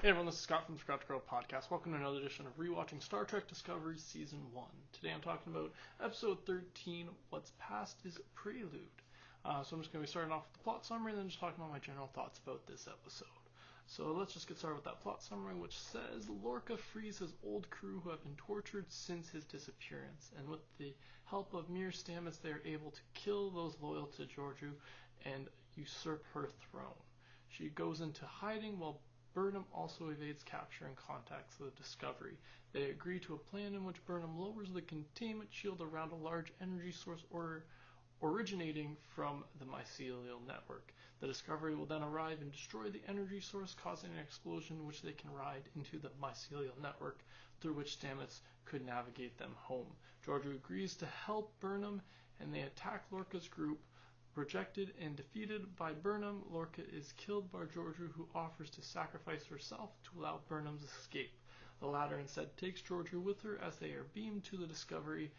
Hey everyone, this is Scott from the Scott to Grow podcast. Welcome to another edition of ReWatching STAR TREK DISCOVERY Season 1. Today I'm talking about Episode 13, What's Past Is Prelude. So I'm just going to be starting off with the plot summary and then just talking about my general thoughts about this episode. So let's just get started with that plot summary, which says Lorca frees his old crew who have been tortured since his disappearance, and with the help of Mir Stamets they are able to kill those loyal to Georgiou and usurp her throne. She goes into hiding while Burnham also evades capture and contacts the Discovery. They agree to a plan in which Burnham lowers the containment shield around a large energy source originating from the mycelial network. The Discovery will then arrive and destroy the energy source, causing an explosion which they can ride into the mycelial network, through which Stamets could navigate them home. Georgiou agrees to help Burnham, and they attack Lorca's group. Rejected and defeated by Burnham, Lorca is killed by Georgiou, who offers to sacrifice herself to allow Burnham's escape. The latter instead takes Georgiou with her as they are beamed to the Discovery,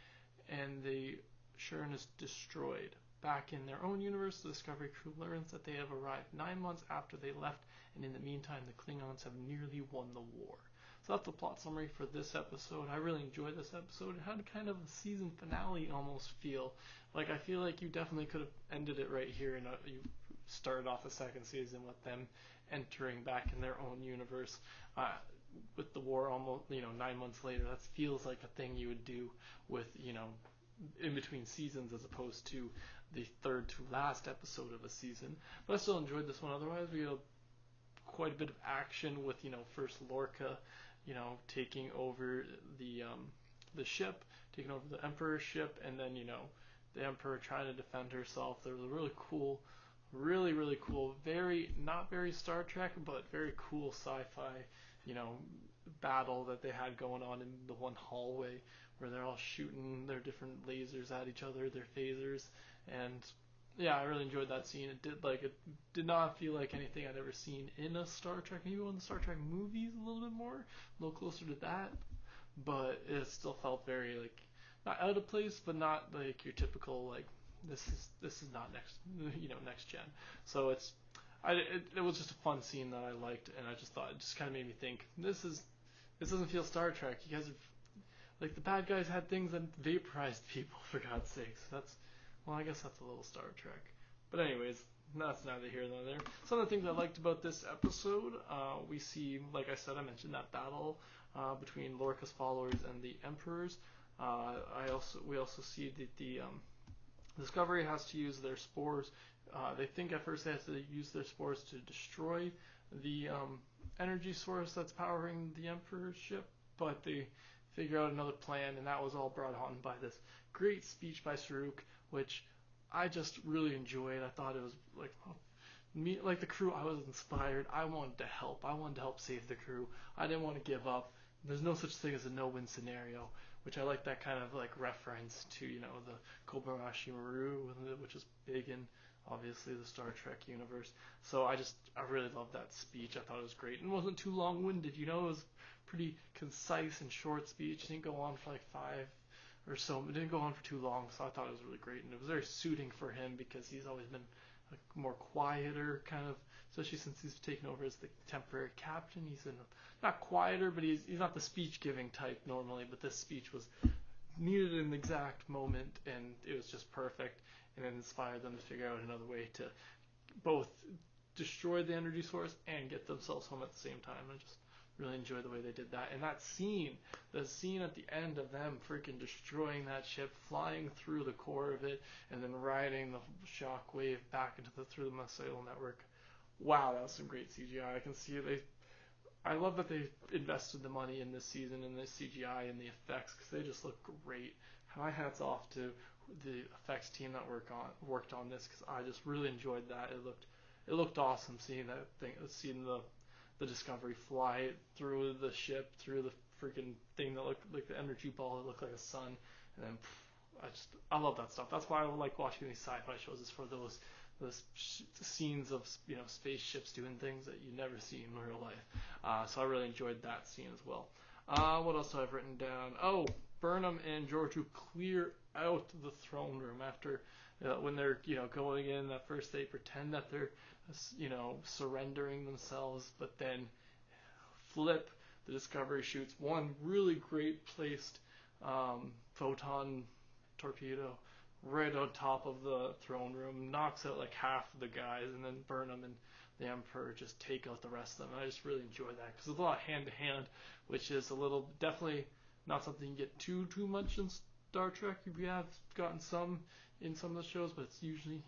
and the Sharon is destroyed. Back in their own universe, the Discovery crew learns that they have arrived 9 months after they left, and in the meantime the Klingons have nearly won the war. So that's the plot summary for this episode. I really enjoyed this episode. It had kind of a season finale almost feel. Like, I feel like you definitely could have ended it right here, and you started off the second season with them entering back in their own universe with the war almost, 9 months later. That feels like a thing you would do with, in between seasons, as opposed to the third to last episode of a season. But I still enjoyed this one. Otherwise, we had quite a bit of action with, first Lorca, taking over the ship, taking over the Emperor's ship, and then, the Emperor trying to defend herself. There was a really cool, really cool, not very Star Trek, but very cool sci-fi, battle that they had going on in the one hallway where they're all shooting their different lasers at each other, their phasers, and yeah, I really enjoyed that scene. It did not feel like anything I'd ever seen in a Star Trek. Maybe one of the Star Trek movies a little bit more, a little closer to that, but it still felt very not out of place, but not like your typical this is not next gen. So it was just a fun scene that I liked, and I just thought it just kind of made me think this doesn't feel Star Trek. You guys have the bad guys had things that vaporized people, for God's sakes. Well, I guess that's a little Star Trek. But anyways, that's neither here nor there. Some of the things I liked about this episode, we see, like I said, I mentioned that battle between Lorca's followers and the Emperors. We also see that the Discovery has to use their spores. They think at first they have to use their spores to destroy the energy source that's powering the Emperor's ship, but they figure out another plan, and that was all brought on by this great speech by Saruk, which I just really enjoyed. I thought it was the crew. I was inspired. I wanted to help. I wanted to help save the crew. I didn't want to give up. There's no such thing as a no-win scenario, which I like that kind of reference to the Kobayashi Maru, which is big in obviously the Star Trek universe. So I really loved that speech. I thought it was great, and it wasn't too long-winded. It was pretty concise and short speech. It didn't go on for 5 or so. It didn't go on for too long, so I thought it was really great, and it was very suiting for him because he's always been more quieter, kind of, especially since he's taken over as the temporary captain. He's not quieter, but he's not the speech-giving type normally, but this speech was needed in the exact moment, and it was just perfect, and it inspired them to figure out another way to both destroy the energy source and get themselves home at the same time. I just really enjoyed the way they did that. And that scene, the scene at the end of them freaking destroying that ship, flying through the core of it, and then riding the shockwave back through the mycelial network. Wow, that was some great CGI. I can see I love that they invested the money in this season in this CGI and the effects, because they just look great. My hat's off to the effects team that worked on this, because I just really enjoyed that. It looked awesome seeing that thing, seeing the Discovery fly through the ship, through the freaking thing that looked like the energy ball that looked like a sun, and then I love that stuff. That's why I like watching these sci-fi shows, is for those scenes of spaceships doing things that you never see in real life. So I really enjoyed that scene as well. What else do I have written down? Oh, Burnham and Georgiou clear out the throne room after when they're going in. At first they pretend that they're surrendering themselves, but then flip, the Discovery shoots one really great placed photon torpedo right on top of the throne room, knocks out like half of the guys, and then Burnham and the Emperor just take out the rest of them. And I just really enjoy that because it's a lot hand to hand, which is a little definitely not something you get too much in Star Trek. You have gotten some in some of the shows, but it's usually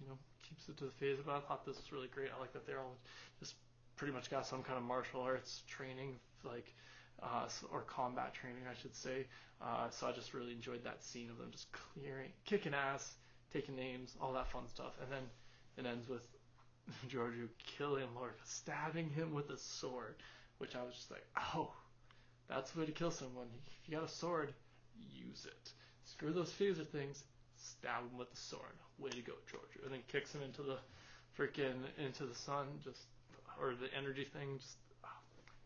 keeps it to the phase. But I thought this was really great. I like that they're all just pretty much got some kind of martial arts training, like or combat training, I should say. So I just really enjoyed that scene of them just kicking ass, taking names, all that fun stuff. And then it ends with Georgiou killing Lorca, stabbing him with a sword, which I was just like, oh, that's the way to kill someone. If you got a sword, use it. Screw those phaser things, stab him with the sword. Way to go, Georgiou. And then kicks him into the into the sun, or the energy thing. It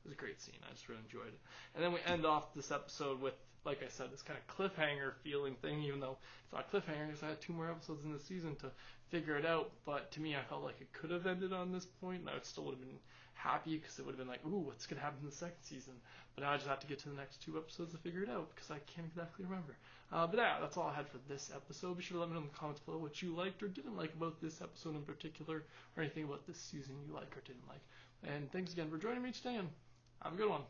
was a great scene. I just really enjoyed it. And then we end off this episode with, like I said, this kind of cliffhanger feeling thing, even though it's not a cliffhanger because I had 2 more episodes in the season to figure it out. But to me, I felt like it could have ended on this point, and I still would have been happy because it would have been like, ooh, what's going to happen in the second season? But now I just have to get to the next 2 episodes to figure it out because I can't exactly remember. But yeah, that's all I had for this episode. Be sure to let me know in the comments below what you liked or didn't like about this episode in particular, or anything about this season you like or didn't like. And thanks again for joining me today, and have a good one.